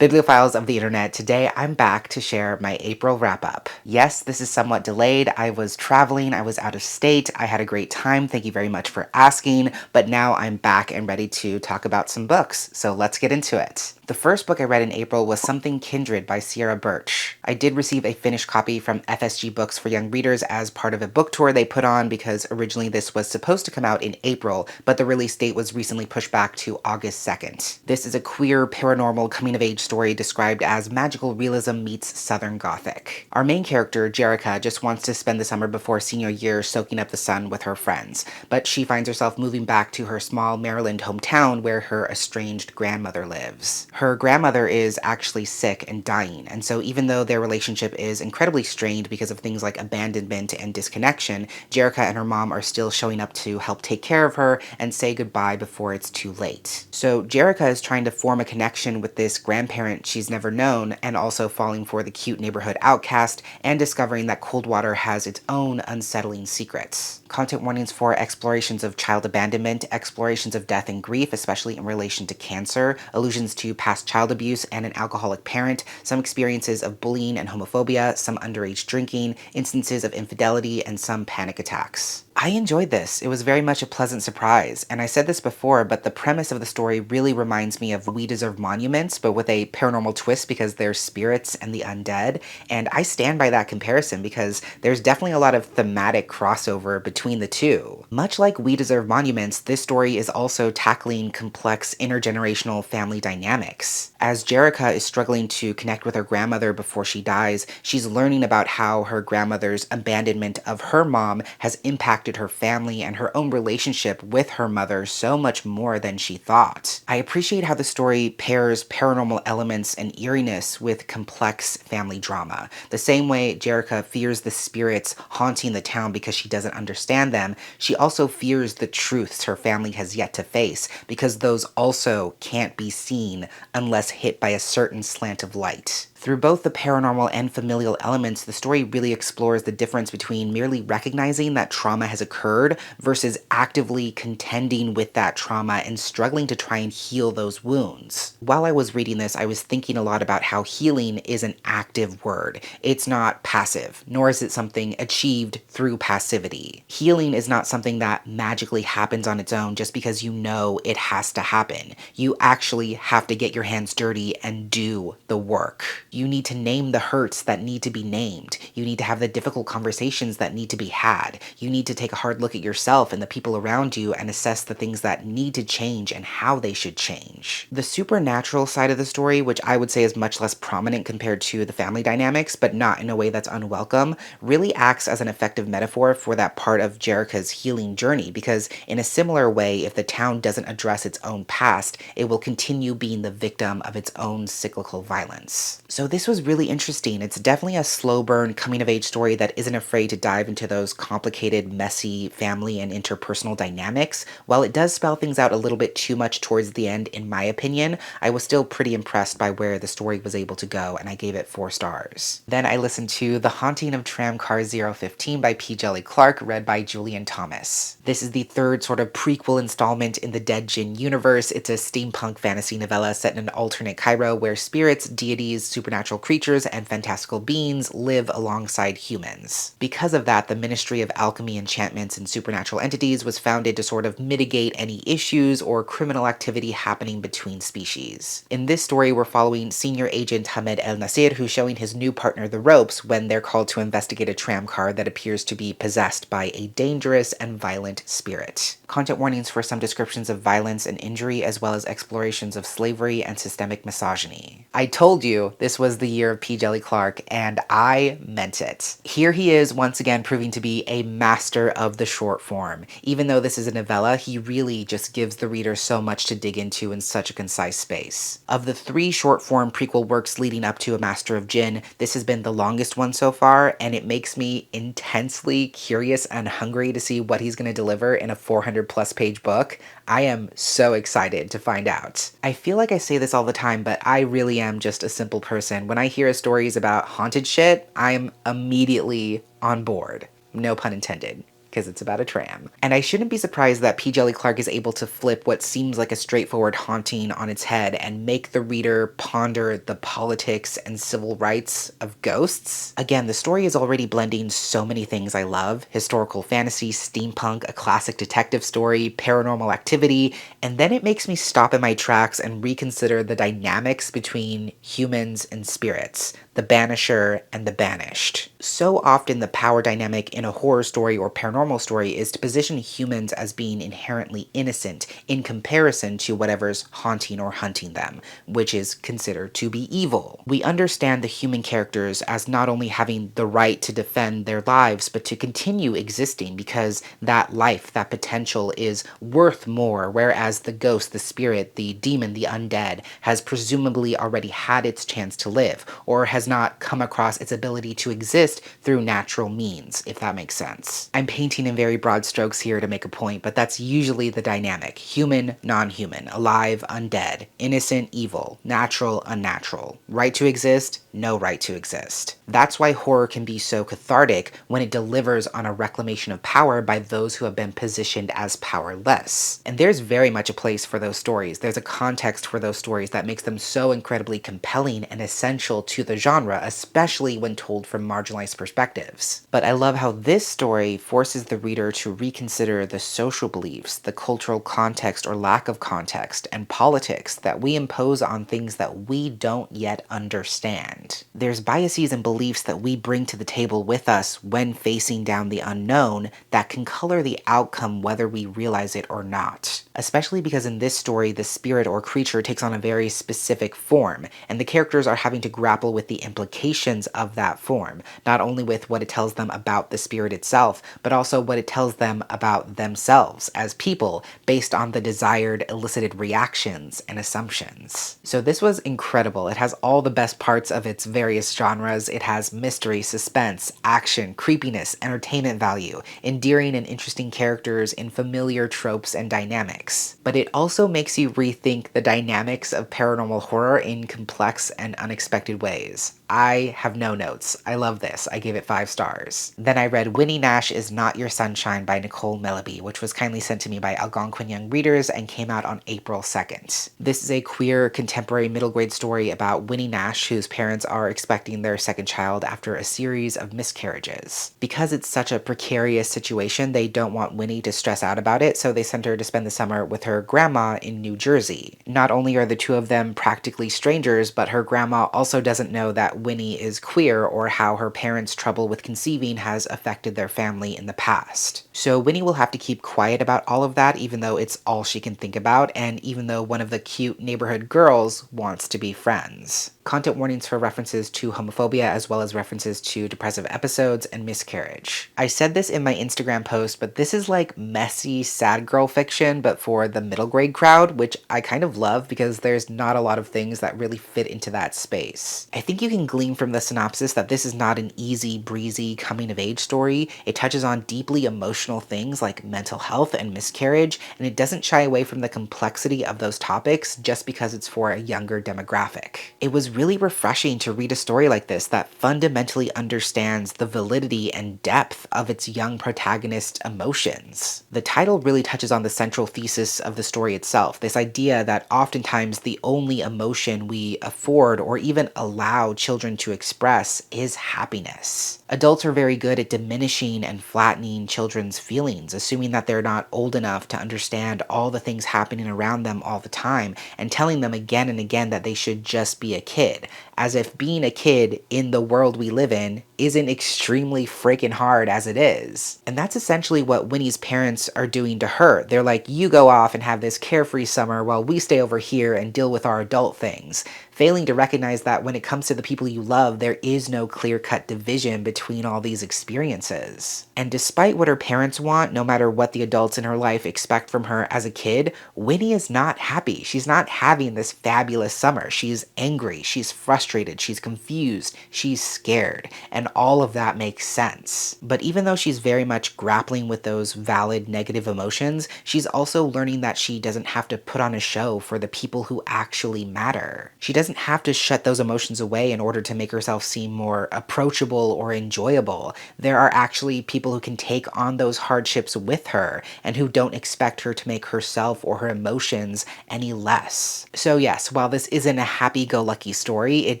Bibliophiles of the internet, today I'm back to share my April wrap-up. Yes, this is somewhat delayed. I was traveling, I was out of state, I had a great time, thank you very much for asking, but now I'm back and ready to talk about some books, so let's get into it. The first book I read in April was Something Kindred by Sierra Birch. I did receive a finished copy from FSG Books for Young Readers as part of a book tour they put on because originally this was supposed to come out in April, but the release date was recently pushed back to August 2nd. This is a queer, paranormal, coming-of-age story described as magical realism meets Southern Gothic. Our main character, Jerica, just wants to spend the summer before senior year soaking up the sun with her friends, but she finds herself moving back to her small Maryland hometown where her estranged grandmother lives. Her grandmother is actually sick and dying, and so even though their relationship is incredibly strained because of things like abandonment and disconnection, Jerica and her mom are still showing up to help take care of her and say goodbye before it's too late. So Jerica is trying to form a connection with this grandparent she's never known, and also falling for the cute neighborhood outcast, and discovering that Coldwater has its own unsettling secrets. Content warnings for explorations of child abandonment, explorations of death and grief, especially in relation to cancer, allusions to past child abuse and an alcoholic parent, some experiences of bullying and homophobia, some underage drinking, instances of infidelity, and some panic attacks. I enjoyed this. It was very much a pleasant surprise, and I said this before, but the premise of the story really reminds me of We Deserve Monuments, but with a paranormal twist because there's spirits and the undead, and I stand by that comparison because there's definitely a lot of thematic crossover between the two. Much like We Deserve Monuments, this story is also tackling complex intergenerational family dynamics. As Jerica is struggling to connect with her grandmother before she dies, she's learning about how her grandmother's abandonment of her mom has impacted her family and her own relationship with her mother so much more than she thought. I appreciate how the story pairs paranormal elements and eeriness with complex family drama. The same way Jerica fears the spirits haunting the town because she doesn't understand them, she also fears the truths her family has yet to face because those also can't be seen unless hit by a certain slant of light. Through both the paranormal and familial elements, the story really explores the difference between merely recognizing that trauma has occurred versus actively contending with that trauma and struggling to try and heal those wounds. While I was reading this, I was thinking a lot about how healing is an active word. It's not passive, nor is it something achieved through passivity. Healing is not something that magically happens on its own just because you know it has to happen. You actually have to get your hands dirty and do the work. You need to name the hurts that need to be named. You need to have the difficult conversations that need to be had. You need to take a hard look at yourself and the people around you and assess the things that need to change and how they should change. The supernatural side of the story, which I would say is much less prominent compared to the family dynamics, but not in a way that's unwelcome, really acts as an effective metaphor for that part of Jerica's healing journey, because in a similar way, if the town doesn't address its own past, it will continue being the victim of its own cyclical violence. So this was really interesting. It's definitely a slow burn coming-of-age story that isn't afraid to dive into those complicated, messy family and interpersonal dynamics. While it does spell things out a little bit too much towards the end, in my opinion, I was still pretty impressed by where the story was able to go, and I gave it 4 stars. Then I listened to The Haunting of Tram Car 015 by P. Jelly Clark, read by Julian Thomas. This is the third sort of prequel installment in the Dead Djinn universe. It's a steampunk fantasy novella set in an alternate Cairo where spirits, deities, supernatural creatures, and fantastical beings live alongside humans. Because of that, the Ministry of Alchemy, Enchantments, and Supernatural Entities was founded to sort of mitigate any issues or criminal activity happening between species. In this story, we're following Senior Agent Hamed El Nasir, who's showing his new partner the ropes when they're called to investigate a tram car that appears to be possessed by a dangerous and violent spirit. Content warnings for some descriptions of violence and injury, as well as explorations of slavery and systemic misogyny. I told you this was the year of P. Jelly Clark, and I meant it. Here he is once again proving to be a master of the short form. Even though this is a novella, he really just gives the reader so much to dig into in such a concise space. Of the 3 short form prequel works leading up to A Master of Djinn, this has been the longest one so far, and it makes me intensely curious and hungry to see what he's going to deliver in a 400+ page book. I am so excited to find out. I feel like I say this all the time, but I really am just a simple person. When I hear stories about haunted shit, I'm immediately on board. No pun intended. because it's about a tram. And I shouldn't be surprised that P. Djeli Clark is able to flip what seems like a straightforward haunting on its head and make the reader ponder the politics and civil rights of ghosts. Again, the story is already blending so many things I love: historical fantasy, steampunk, a classic detective story, paranormal activity, and then it makes me stop in my tracks and reconsider the dynamics between humans and spirits, the banisher and the banished. So often the power dynamic in a horror story or paranormal story is to position humans as being inherently innocent in comparison to whatever's haunting or hunting them, which is considered to be evil. We understand the human characters as not only having the right to defend their lives, but to continue existing because that life, that potential is worth more, whereas the ghost, the spirit, the demon, the undead has presumably already had its chance to live, or has not come across its ability to exist through natural means, if that makes sense. I'm painting in very broad strokes here to make a point, but that's usually the dynamic: human, non-human, alive, undead, innocent, evil, natural, unnatural, right to exist, no right to exist. That's why horror can be so cathartic when it delivers on a reclamation of power by those who have been positioned as powerless. And there's very much a place for those stories. There's a context for those stories that makes them so incredibly compelling and essential to the genre, especially when told from marginalized perspectives. But I love how this story forces the reader to reconsider the social beliefs, the cultural context or lack of context, and politics that we impose on things that we don't yet understand. There's biases and beliefs that we bring to the table with us when facing down the unknown that can color the outcome whether we realize it or not. Especially because in this story, the spirit or creature takes on a very specific form, and the characters are having to grapple with the implications of that form, not only with what it tells them about the spirit itself, but also what it tells them about themselves as people based on the desired elicited reactions and assumptions. So this was incredible. It has all the best parts of its various genres. It has mystery, suspense, action, creepiness, entertainment value, endearing and interesting characters in familiar tropes and dynamics. But it also makes you rethink the dynamics of paranormal horror in complex and unexpected ways. I have no notes. I love this. I gave it 5 stars. Then I read Winnie, Nash is Not Your Sunshine by Nicole Melleby, which was kindly sent to me by Algonquin Young Readers and came out on April 2nd. This is a queer contemporary middle grade story about Winnie Nash, whose parents are expecting their second child after a series of miscarriages. Because it's such a precarious situation, they don't want Winnie to stress out about it, so they sent her to spend the summer with her grandma in New Jersey. Not only are the two of them practically strangers, but her grandma also doesn't know that Winnie is queer or how her parents' trouble with conceiving has affected their family in the past. So Winnie will have to keep quiet about all of that, even though it's all she can think about, and even though one of the cute neighborhood girls wants to be friends. Content warnings for references to homophobia as well as references to depressive episodes and miscarriage. I said this in my Instagram post, but this is like messy sad girl fiction, but for the middle grade crowd, which I kind of love because there's not a lot of things that really fit into that space. I think you can glean from the synopsis that this is not an easy breezy coming of age story. It touches on deeply emotional things like mental health and miscarriage, and it doesn't shy away from the complexity of those topics just because it's for a younger demographic. It was really refreshing to read a story like this that fundamentally understands the validity and depth of its young protagonist's emotions. The title really touches on the central thesis of the story itself, this idea that oftentimes the only emotion we afford or even allow children to express is happiness. Adults are very good at diminishing and flattening children's feelings, assuming that they're not old enough to understand all the things happening around them all the time, and telling them again and again that they should just be a kid, as if being a kid in the world we live in isn't extremely freaking hard as it is. And that's essentially what Winnie's parents are doing to her. They're like, you go off and have this carefree summer while we stay over here and deal with our adult things, failing to recognize that when it comes to the people you love, there is no clear-cut division between all these experiences. And despite what her parents want, no matter what the adults in her life expect from her as a kid, Winnie is not happy. She's not having this fabulous summer. She's angry, she's frustrated, she's confused, she's scared. And all of that makes sense. But even though she's very much grappling with those valid negative emotions, she's also learning that she doesn't have to put on a show for the people who actually matter. She doesn't have to shut those emotions away in order to make herself seem more approachable or enjoyable. There are actually people who can take on those hardships with her and who don't expect her to make herself or her emotions any less. So yes, while this isn't a happy-go-lucky story, it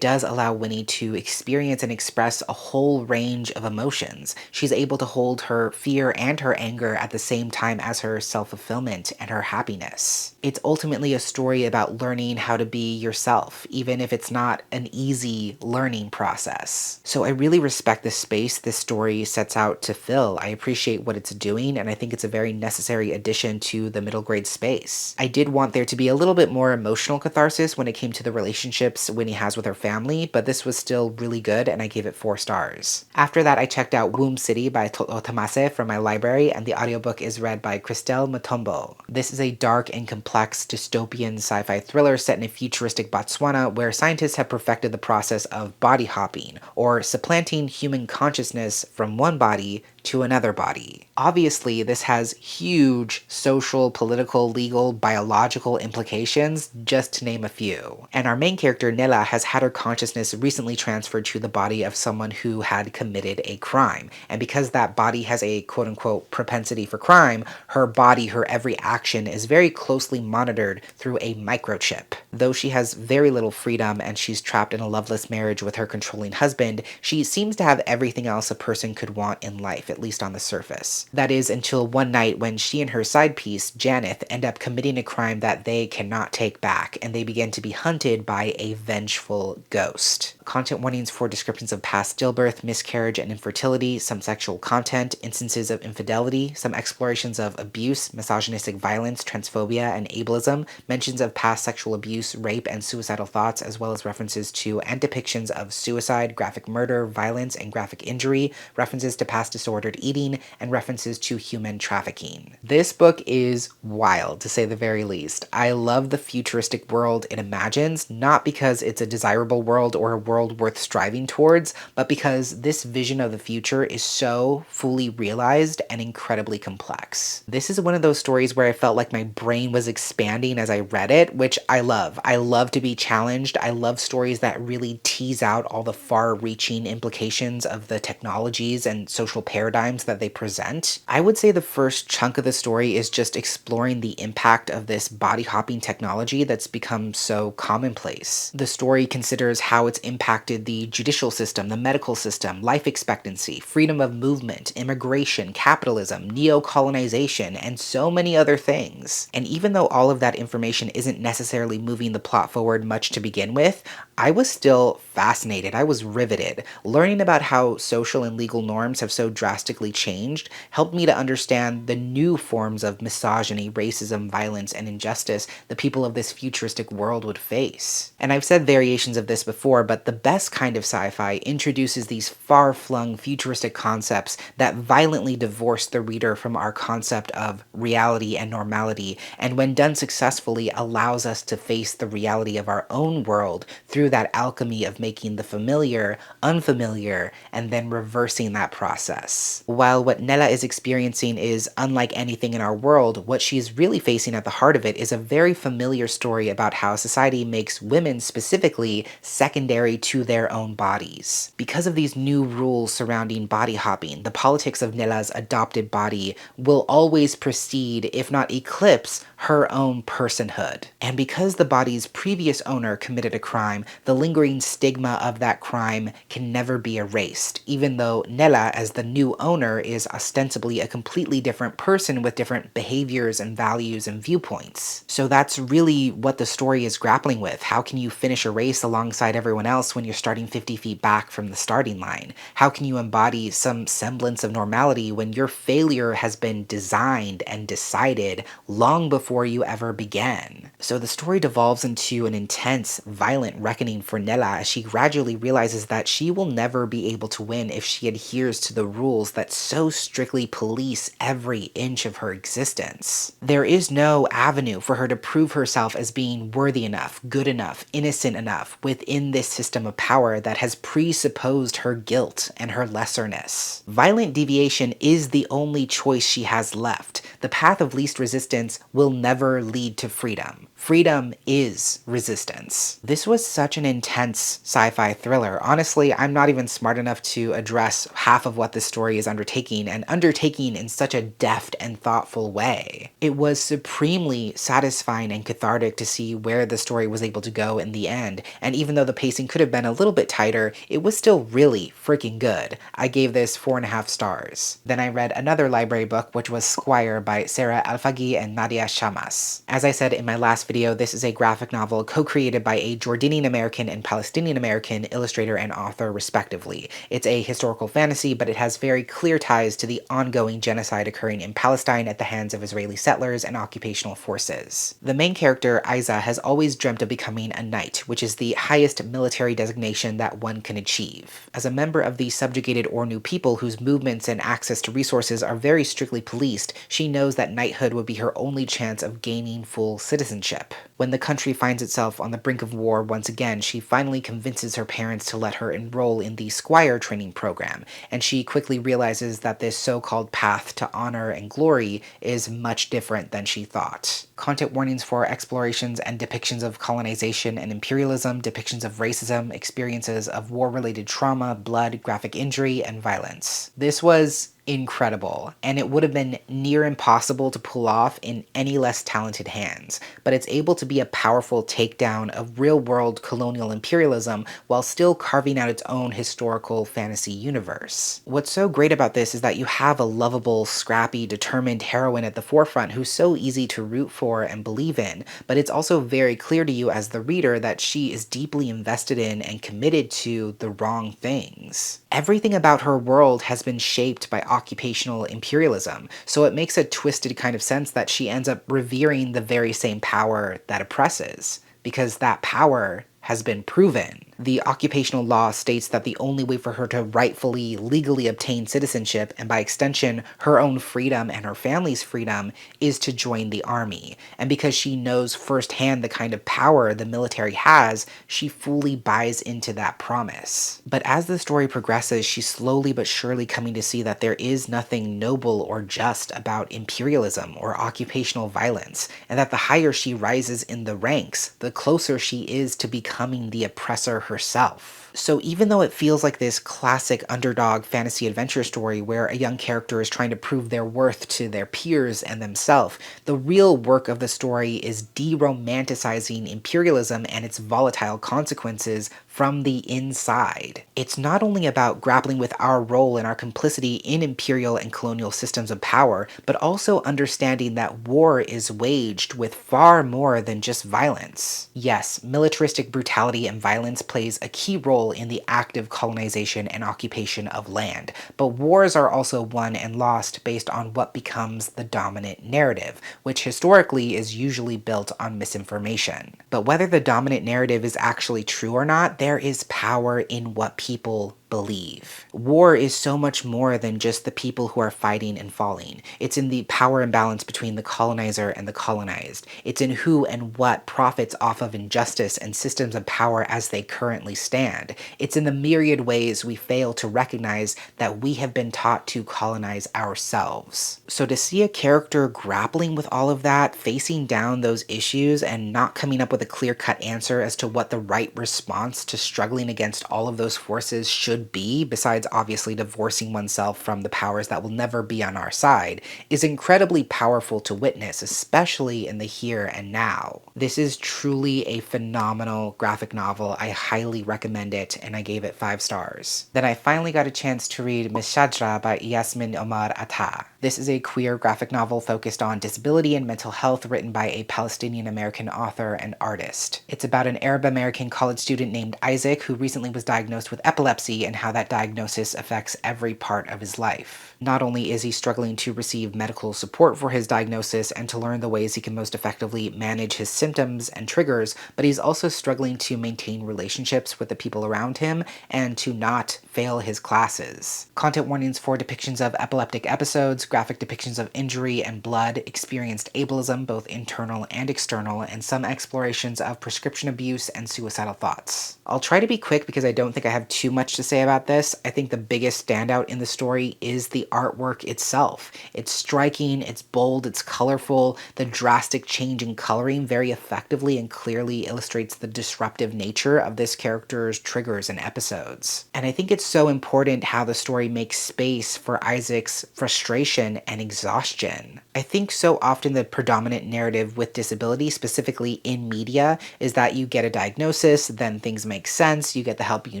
does allow Winnie to experience and express a whole range of emotions. She's able to hold her fear and her anger at the same time as her self-fulfillment and her happiness. It's ultimately a story about learning how to be yourself, even if it's not an easy learning process. So I really respect the space this story sets out to fill. I appreciate what it's doing, and I think it's a very necessary addition to the middle grade space. I did want there to be a little bit more emotional catharsis when it came to the relationships Winnie has with her family, but this was still really good, and I gave it 4 stars. After that, I checked out Womb City by Toto Tamase from my library, and the audiobook is read by Christelle Mutombo. This is a dark and complex dystopian sci-fi thriller set in a futuristic Botswana where scientists have perfected the process of body hopping, or supplanting human consciousness from one body to another body. Obviously, this has huge social, political, legal, biological implications, just to name a few. And our main character, Nella, has had her consciousness recently transferred to the body of someone who had committed a crime. And because that body has a quote-unquote propensity for crime, her body, her every action is very closely monitored through a microchip. Though she has very little freedom and she's trapped in a loveless marriage with her controlling husband, she seems to have everything else a person could want in life, at least on the surface. That is until one night when she and her side piece, Janeth, end up committing a crime that they cannot take back, and they begin to be hunted by a vengeful ghost. Content warnings for descriptions of past stillbirth, miscarriage, and infertility, some sexual content, instances of infidelity, some explorations of abuse, misogynistic violence, transphobia, and ableism, mentions of past sexual abuse, rape, and suicidal thoughts, as well as references to and depictions of suicide, graphic murder, violence, and graphic injury, references to past disordered eating, and references to human trafficking. This book is wild, to say the very least. I love the futuristic world it imagines, not because it's a desirable world or a world worth striving towards, but because this vision of the future is so fully realized and incredibly complex. This is one of those stories where I felt like my brain was expanding as I read it, which I love. I love to be challenged. I love stories that really tease out all the far-reaching implications of the technologies and social paradigms that they present. I would say the first chunk of the story is just exploring the impact of this body-hopping technology that's become so commonplace. The story considers how it's impacted the judicial system, the medical system, life expectancy, freedom of movement, immigration, capitalism, neo-colonization, and so many other things. And even though all of that information isn't necessarily moving the plot forward much to begin with, I was still fascinated. I was riveted. Learning about how social and legal norms have so drastically changed helped me to understand the new forms of misogyny, racism, violence, and injustice the people of this futuristic world would face. And I've said variations of this before, but the best kind of sci-fi introduces these far-flung futuristic concepts that violently divorce the reader from our concept of reality and normality, and when done successfully allows us to face the reality of our own world through that alchemy of making the familiar unfamiliar and then reversing that process. While what Nella is experiencing is unlike anything in our world, what she's really facing at the heart of it is a very familiar story about how society makes women specifically secondary to their own bodies. Because of these new rules surrounding body hopping, the politics of Nella's adopted body will always precede, if not eclipse, her own personhood. And because the body's previous owner committed a crime, the lingering stigma of that crime can never be erased, even though Nella, as the new owner, is ostensibly a completely different person with different behaviors and values and viewpoints. So that's really what the story is grappling with. How can you finish a race alongside everyone else when you're starting 50 feet back from the starting line? How can you embody some semblance of normality when your failure has been designed and decided long before you ever began? So the story devolves into an intense, violent reckoning for Nella as she gradually realizes that she will never be able to win if she adheres to the rules that so strictly police every inch of her existence. There is no avenue for her to prove herself as being worthy enough, good enough, innocent enough within this system of power that has presupposed her guilt and her lesserness. Violent deviation is the only choice she has left. The path of least resistance will never lead to freedom. Freedom is resistance. This was such an intense sci-fi thriller. Honestly, I'm not even smart enough to address half of what this story is undertaking, and undertaking in such a deft and thoughtful way. It was supremely satisfying and cathartic to see where the story was able to go in the end, and even though the pacing could have been a little bit tighter, it was still really freaking good. I gave this 4.5 stars. Then I read another library book, which was Squire by Sarah Alfaghi and Nadia Shamas. As I said in my last video, this is a graphic novel co-created by a Jordanian American and Palestinian American illustrator and author respectively. It's a historical fantasy, but it has very clear ties to the ongoing genocide occurring in Palestine at the hands of Israeli settlers and occupational forces. The main character, Isa, has always dreamt of becoming a knight, which is the highest military designation that one can achieve. As a member of the subjugated Ornu people whose movements and access to resources are very strictly policed, she knows that knighthood would be her only chance of gaining full citizenship. When the country finds itself on the brink of war once again, she finally convinces her parents to let her enroll in the Squire training program, and she quickly realizes that this so-called path to honor and glory is much different than she thought. Content warnings for explorations and depictions of colonization and imperialism, depictions of racism, experiences of war-related trauma, blood, graphic injury, and violence. This was incredible, and it would have been near impossible to pull off in any less talented hands, but it's able to be a powerful takedown of real-world colonial imperialism while still carving out its own historical fantasy universe. What's so great about this is that you have a lovable, scrappy, determined heroine at the forefront who's so easy to root for and believe in, but it's also very clear to you as the reader that she is deeply invested in and committed to the wrong things. Everything about her world has been shaped by occupational imperialism, so it makes a twisted kind of sense that she ends up revering the very same power that oppresses, because that power has been proven. The occupational law states that the only way for her to rightfully, legally obtain citizenship, and by extension, her own freedom and her family's freedom, is to join the army. And because she knows firsthand the kind of power the military has, she fully buys into that promise. But as the story progresses, she's slowly but surely coming to see that there is nothing noble or just about imperialism or occupational violence, and that the higher she rises in the ranks, the closer she is to becoming the oppressor herself. So even though it feels like this classic underdog fantasy adventure story where a young character is trying to prove their worth to their peers and themselves, the real work of the story is de-romanticizing imperialism and its volatile consequences from the inside. It's not only about grappling with our role and our complicity in imperial and colonial systems of power, but also understanding that war is waged with far more than just violence. Yes, militaristic brutality and violence plays a key role in the active colonization and occupation of land, but wars are also won and lost based on what becomes the dominant narrative, which historically is usually built on misinformation. But whether the dominant narrative is actually true or not, there is power in what people believe. War is so much more than just the people who are fighting and falling. It's in the power imbalance between the colonizer and the colonized. It's in who and what profits off of injustice and systems of power as they currently stand. It's in the myriad ways we fail to recognize that we have been taught to colonize ourselves. So to see a character grappling with all of that, facing down those issues, and not coming up with a clear-cut answer as to what the right response to struggling against all of those forces should be, besides obviously divorcing oneself from the powers that will never be on our side, is incredibly powerful to witness, especially in the here and now. This is truly a phenomenal graphic novel. I highly recommend it, and I gave it 5 stars. Then I finally got a chance to read Mishadra by Yasmin Omar Atta. This is a queer graphic novel focused on disability and mental health, written by a Palestinian American author and artist. It's about an Arab American college student named Isaac who recently was diagnosed with epilepsy and how that diagnosis affects every part of his life. Not only is he struggling to receive medical support for his diagnosis and to learn the ways he can most effectively manage his symptoms and triggers, but he's also struggling to maintain relationships with the people around him and to not fail his classes. Content warnings for depictions of epileptic episodes, graphic depictions of injury and blood, experienced ableism, both internal and external, and some explorations of prescription abuse and suicidal thoughts. I'll try to be quick because I don't think I have too much to say say about this. I think the biggest standout in the story is the artwork itself. It's striking, it's bold, it's colorful. The drastic change in coloring very effectively and clearly illustrates the disruptive nature of this character's triggers and episodes. And I think it's so important how the story makes space for Isaac's frustration and exhaustion. I think so often the predominant narrative with disability, specifically in media, is that you get a diagnosis, then things make sense, you get the help you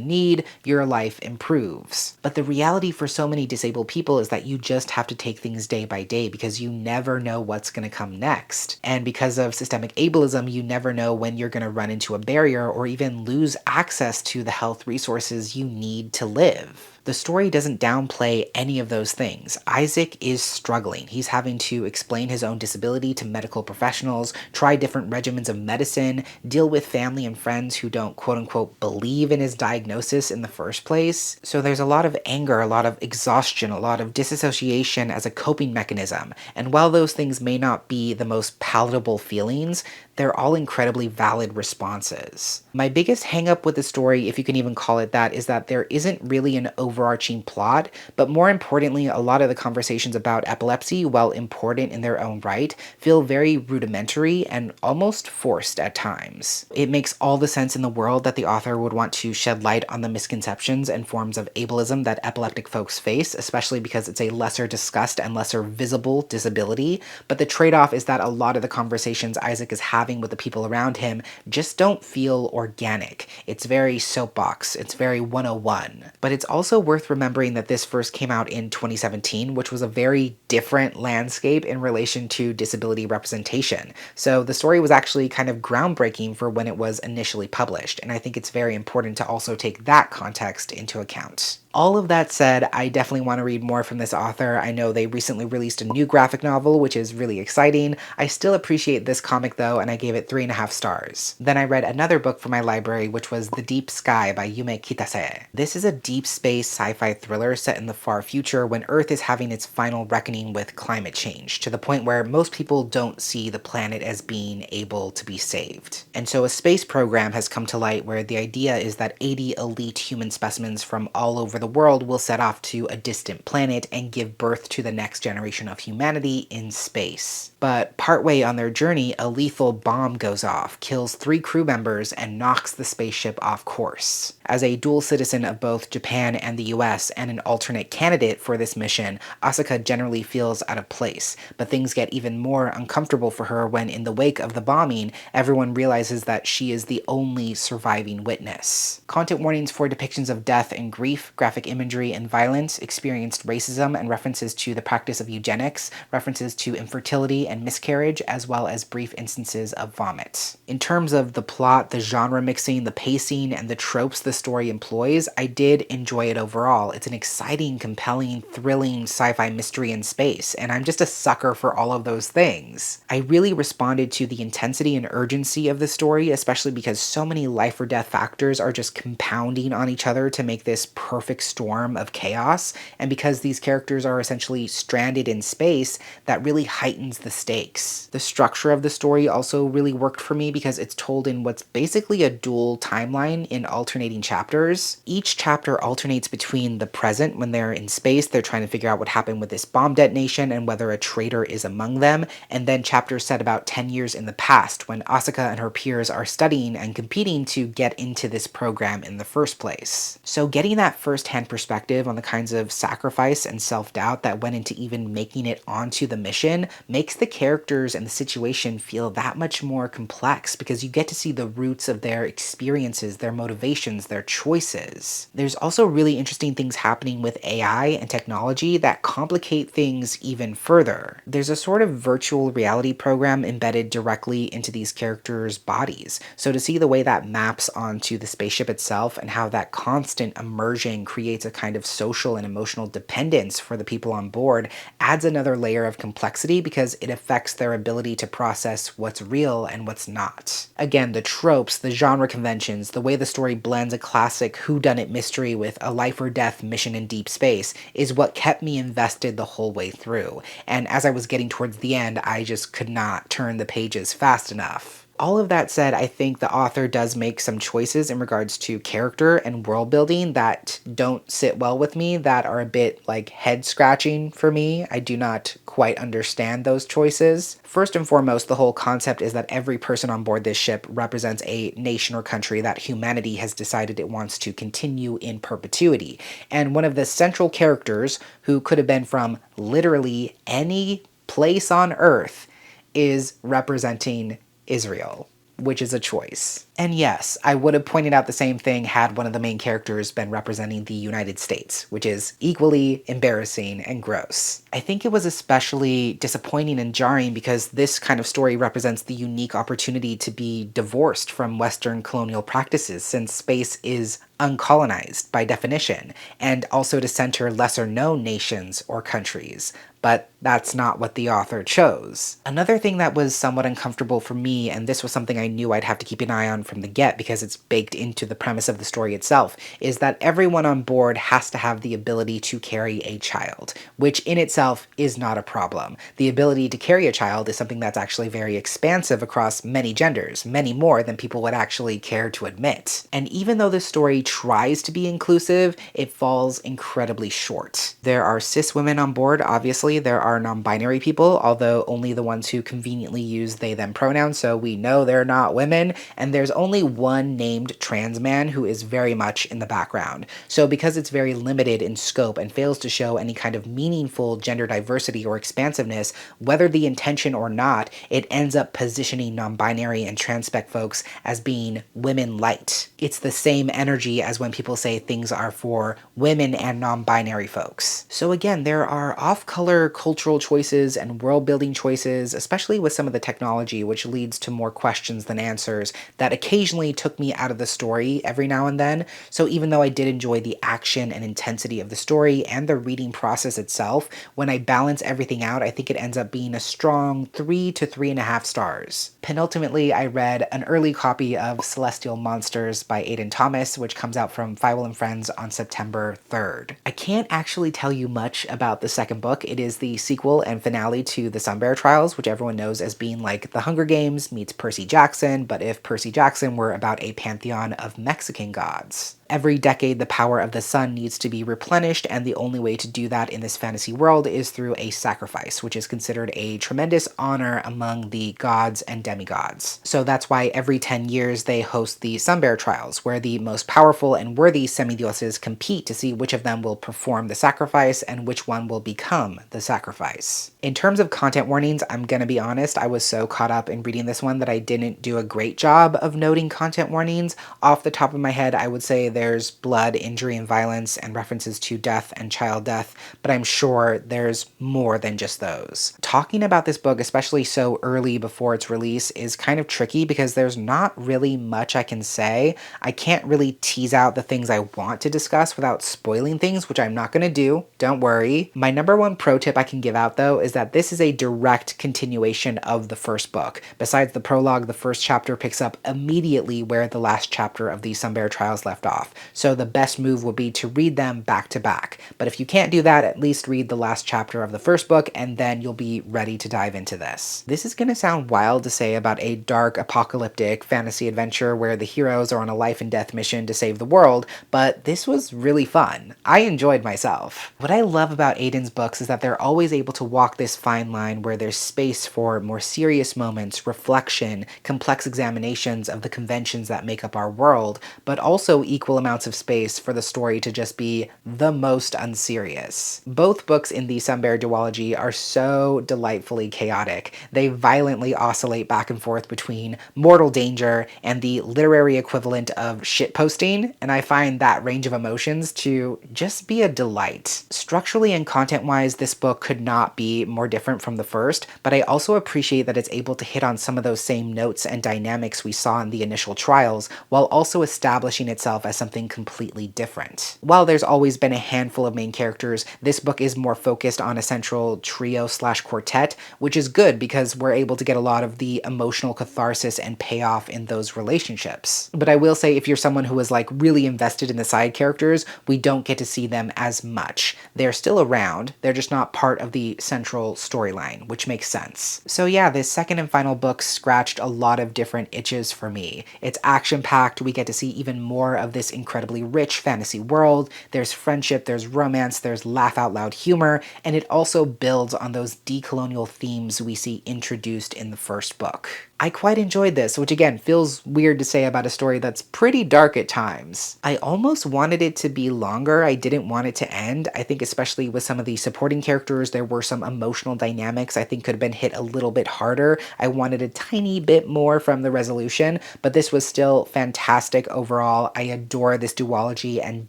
need, your life improves. But the reality for so many disabled people is that you just have to take things day by day because you never know what's going to come next. And because of systemic ableism, you never know when you're going to run into a barrier or even lose access to the health resources you need to live. The story doesn't downplay any of those things. Isaac is struggling. He's having to explain his own disability to medical professionals, try different regimens of medicine, deal with family and friends who don't quote-unquote believe in his diagnosis in the first place. So there's a lot of anger, a lot of exhaustion, a lot of disassociation as a coping mechanism. And while those things may not be the most palatable feelings, they're all incredibly valid responses. My biggest hangup with the story, if you can even call it that, is that there isn't really an overarching plot, but more importantly, a lot of the conversations about epilepsy, while important in their own right, feel very rudimentary and almost forced at times. It makes all the sense in the world that the author would want to shed light on the misconceptions and forms of ableism that epileptic folks face, especially because it's a lesser discussed and lesser visible disability, but the trade-off is that a lot of the conversations Isaac is having with the people around him just don't feel organic. It's very soapbox, it's very 101. But it's also worth remembering that this first came out in 2017, which was a very different landscape in relation to disability representation. So the story was actually kind of groundbreaking for when it was initially published, and I think it's very important to also take that context into account. All of that said, I definitely want to read more from this author. I know they recently released a new graphic novel, which is really exciting. I still appreciate this comic though, and I gave it 3.5 stars. Then I read another book from my library, which was The Deep Sky by Yume Kitase. This is a deep space sci-fi thriller set in the far future when Earth is having its final reckoning with climate change, to the point where most people don't see the planet as being able to be saved. And so a space program has come to light where the idea is that 80 elite human specimens from all over the world will set off to a distant planet and give birth to the next generation of humanity in space. But partway on their journey, a lethal bomb goes off, kills 3 crew members, and knocks the spaceship off course. As a dual citizen of both Japan and the US and an alternate candidate for this mission, Asuka generally feels out of place, but things get even more uncomfortable for her when, in the wake of the bombing, everyone realizes that she is the only surviving witness. Content warnings for depictions of death and grief, graphic imagery and violence, experienced racism, and references to the practice of eugenics, references to infertility and miscarriage, as well as brief instances of vomit. In terms of the plot, the genre mixing, the pacing, and the tropes the story employs, I did enjoy it overall. It's an exciting, compelling, thrilling sci-fi mystery in space, and I'm just a sucker for all of those things. I really responded to the intensity and urgency of the story, especially because so many life or death factors are just compounding on each other to make this perfect storm of chaos, and because these characters are essentially stranded in space, that really heightens the stakes. The structure of the story also really worked for me because it's told in what's basically a dual timeline in alternating chapters. Each chapter alternates between the present, when they're in space, they're trying to figure out what happened with this bomb detonation and whether a traitor is among them, and then chapters set about 10 years in the past, when Asuka and her peers are studying and competing to get into this program in the first place. So getting that first-hand perspective on the kinds of sacrifice and self-doubt that went into even making it onto the mission makes the characters and the situation feel that much more complex, because you get to see the roots of their experiences, their motivations, their choices. There's also really interesting things happening with AI and technology that complicate things even further. There's a sort of virtual reality program embedded directly into these characters' bodies, so to see the way that maps onto the spaceship itself and how that constant immersion creates a kind of social and emotional dependence for the people on board adds another layer of complexity because it affects their ability to process what's real and what's not. Again, the tropes, the genre conventions, the way the story blends a classic whodunit mystery with a life or death mission in deep space is what kept me invested the whole way through, and as I was getting towards the end, I just could not turn the pages fast enough. All of that said, I think the author does make some choices in regards to character and world building that don't sit well with me, that are a bit like head scratching for me. I do not quite understand those choices. First and foremost, the whole concept is that every person on board this ship represents a nation or country that humanity has decided it wants to continue in perpetuity. And one of the central characters, who could have been from literally any place on Earth, is representing Israel, which is a choice. And yes, I would have pointed out the same thing had one of the main characters been representing the United States, which is equally embarrassing and gross. I think it was especially disappointing and jarring because this kind of story represents the unique opportunity to be divorced from Western colonial practices, since space is uncolonized by definition, and also to center lesser known nations or countries. But that's not what the author chose. Another thing that was somewhat uncomfortable for me, and this was something I knew I'd have to keep an eye on from the get because it's baked into the premise of the story itself, is that everyone on board has to have the ability to carry a child, which in itself is not a problem. The ability to carry a child is something that's actually very expansive across many genders, many more than people would actually care to admit. And even though the story tries to be inclusive, it falls incredibly short. There are cis women on board, obviously. There are non-binary people, although only the ones who conveniently use they them pronouns, so we know they're not women. And there's only one named trans man who is very much in the background. So because it's very limited in scope and fails to show any kind of meaningful gender diversity or expansiveness, whether the intention or not, it ends up positioning non-binary and transspec folks as being women light. It's the same energy as when people say things are for women and non-binary folks. So again, there are off-color cultural choices and world-building choices, especially with some of the technology, which leads to more questions than answers, that occasionally took me out of the story every now and then. So even though I did enjoy the action and intensity of the story and the reading process itself, when I balance everything out, I think it ends up being a strong 3 to 3.5 stars. Penultimately, I read an early copy of Celestial Monsters by Aidan Thomas, which comes out from Fievel and Friends on September 3rd. I can't actually tell you much about the second book. It is the sequel and finale to the Sunbear Trials, which everyone knows as being like The Hunger Games meets Percy Jackson, but if Percy Jackson were about a pantheon of Mexican gods. Every decade, the power of the sun needs to be replenished, and the only way to do that in this fantasy world is through a sacrifice, which is considered a tremendous honor among the gods and demigods. So that's why every 10 years they host the Sunbear Trials, where the most powerful and worthy semidioses compete to see which of them will perform the sacrifice and which one will become the sacrifice. In terms of content warnings, I'm gonna be honest, I was so caught up in reading this one that I didn't do a great job of noting content warnings. Off the top of my head, I would say there's blood, injury, and violence, and references to death and child death, but I'm sure there's more than just those. Talking about this book, especially so early before its release, is kind of tricky because there's not really much I can say. I can't really tease out the things I want to discuss without spoiling things, which I'm not going to do, don't worry. My number one pro tip I can give out, though, is that this is a direct continuation of the first book. Besides the prologue, the first chapter picks up immediately where the last chapter of the Sunbear Trials left off. So the best move would be to read them back to back. But if you can't do that, at least read the last chapter of the first book, and then you'll be ready to dive into this. This is going to sound wild to say about a dark, apocalyptic fantasy adventure where the heroes are on a life and death mission to save the world, but this was really fun. I enjoyed myself. What I love about Aidan's books is that they're always able to walk this fine line where there's space for more serious moments, reflection, complex examinations of the conventions that make up our world, but also equal amounts of space for the story to just be the most unserious. Both books in the Sunbear duology are so delightfully chaotic. They violently oscillate back and forth between mortal danger and the literary equivalent of shitposting, and I find that range of emotions to just be a delight. Structurally and content-wise, this book could not be more different from the first, but I also appreciate that it's able to hit on some of those same notes and dynamics we saw in the initial trials, while also establishing itself as something something completely different. While there's always been a handful of main characters, this book is more focused on a central trio/quartet, which is good because we're able to get a lot of the emotional catharsis and payoff in those relationships. But I will say, if you're someone who is like really invested in the side characters, we don't get to see them as much. They're still around, they're just not part of the central storyline, which makes sense. So yeah, this second and final book scratched a lot of different itches for me. It's action-packed, we get to see even more of this incredibly rich fantasy world, there's friendship, there's romance, there's laugh-out-loud humor, and it also builds on those decolonial themes we see introduced in the first book. I quite enjoyed this, which again feels weird to say about a story that's pretty dark at times. I almost wanted it to be longer, I didn't want it to end. I think especially with some of the supporting characters, there were some emotional dynamics I think could have been hit a little bit harder. I wanted a tiny bit more from the resolution, but this was still fantastic overall. I adore this duology and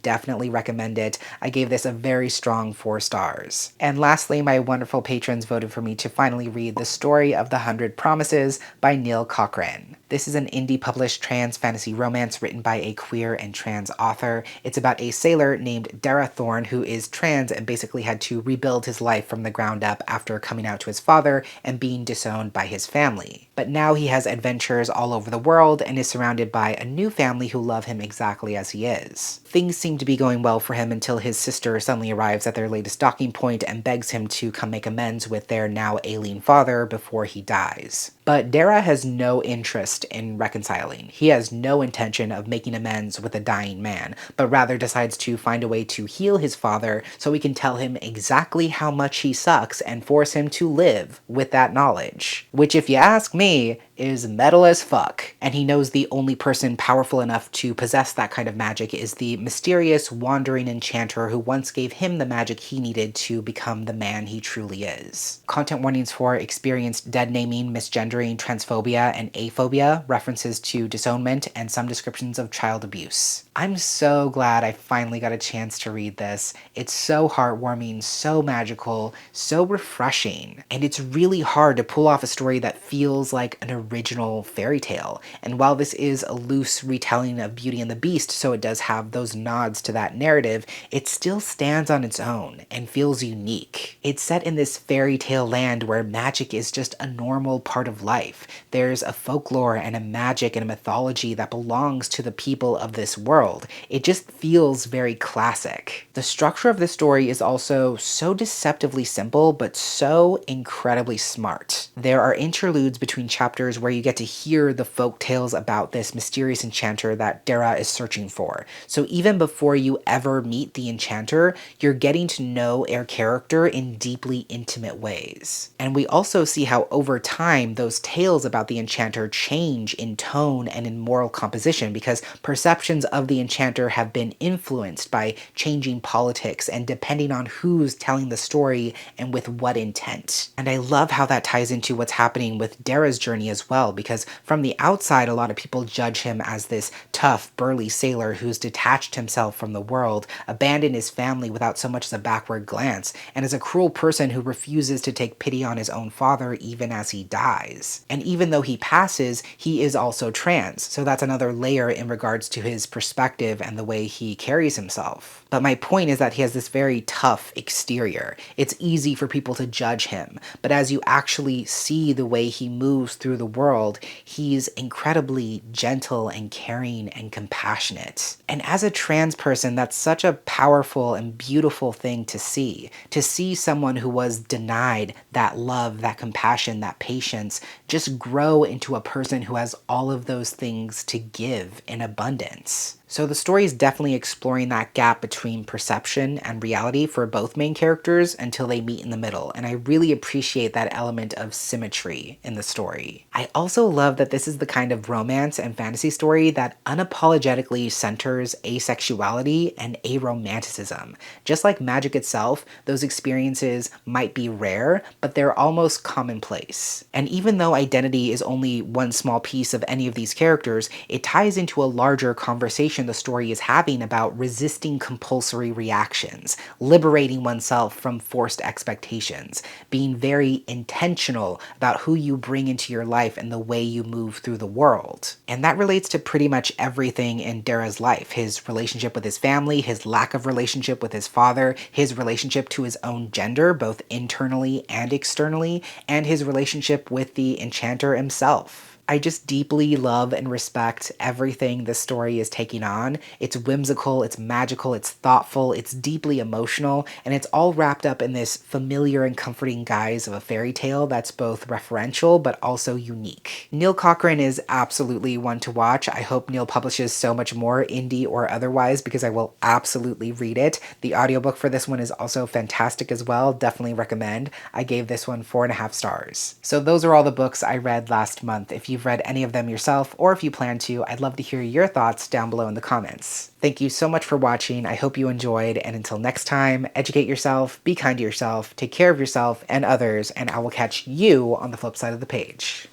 definitely recommend it. I gave this a very strong 4 stars. And lastly, my wonderful patrons voted for me to finally read The Story of the 100 Promises by Neil Cochran. This is an indie-published trans fantasy romance written by a queer and trans author. It's about a sailor named Dara Thorne who is trans and basically had to rebuild his life from the ground up after coming out to his father and being disowned by his family. But now he has adventures all over the world and is surrounded by a new family who love him exactly as he is. Things seem to be going well for him until his sister suddenly arrives at their latest docking point and begs him to come make amends with their now ailing father before he dies. But Dara has no interest in reconciling. He has no intention of making amends with a dying man, but rather decides to find a way to heal his father so he can tell him exactly how much he sucks and force him to live with that knowledge. Which, if you ask me, is metal as fuck. And he knows the only person powerful enough to possess that kind of magic is the mysterious wandering enchanter who once gave him the magic he needed to become the man he truly is. Content warnings for experienced dead naming, misgendering, transphobia, and aphobia, references to disownment, and some descriptions of child abuse. I'm so glad I finally got a chance to read this. It's so heartwarming, so magical, so refreshing, and it's really hard to pull off a story that feels like an original fairy tale. And while this is a loose retelling of Beauty and the Beast, so it does have those nods to that narrative, it still stands on its own and feels unique. It's set in this fairy tale land where magic is just a normal part of life. There's a folklore and a magic and a mythology that belongs to the people of this world. It just feels very classic. The structure of the story is also so deceptively simple, but so incredibly smart. There are interludes between chapters where you get to hear the folk tales about this mysterious enchanter that Dara is searching for. So even before you ever meet the enchanter, you're getting to know our character in deeply intimate ways. And we also see how over time those tales about the enchanter change in tone and in moral composition because perceptions of the enchanter have been influenced by changing politics and depending on who's telling the story and with what intent. And I love how that ties into what's happening with Dara's journey as well, because from the outside a lot of people judge him as this tough, burly sailor who's detached himself from the world, abandoned his family without so much as a backward glance, and is a cruel person who refuses to take pity on his own father even as he dies. And even though he passes, he is also trans, so that's another layer in regards to his perspective and the way he carries himself. But my point is that he has this very tough exterior. It's easy for people to judge him, but as you actually see the way he moves through the world, he's incredibly gentle and caring and compassionate. And as a trans person, that's such a powerful and beautiful thing to see. To see someone who was denied that love, that compassion, that patience, just grow into a person who has all of those things to give in abundance. So the story is definitely exploring that gap between perception and reality for both main characters until they meet in the middle, and I really appreciate that element of symmetry in the story. I also love that this is the kind of romance and fantasy story that unapologetically centers asexuality and aromanticism. Just like magic itself, those experiences might be rare, but they're almost commonplace. And even though identity is only one small piece of any of these characters, it ties into a larger conversation conversation the story is having about resisting compulsory reactions, liberating oneself from forced expectations, being very intentional about who you bring into your life and the way you move through the world. And that relates to pretty much everything in Dara's life: his relationship with his family, his lack of relationship with his father, his relationship to his own gender, both internally and externally, and his relationship with the enchanter himself. I just deeply love and respect everything this story is taking on. It's whimsical, it's magical, it's thoughtful, it's deeply emotional, and it's all wrapped up in this familiar and comforting guise of a fairy tale that's both referential but also unique. Neil Cochran is absolutely one to watch. I hope Neil publishes so much more, indie or otherwise, because I will absolutely read it. The audiobook for this one is also fantastic as well. Definitely recommend. I gave this one 4.5 stars. So those are all the books I read last month. If you've read any of them yourself, or if you plan to, I'd love to hear your thoughts down below in the comments. Thank you so much for watching. I hope you enjoyed, and until next time, educate yourself, be kind to yourself, take care of yourself and others, and I will catch you on the flip side of the page.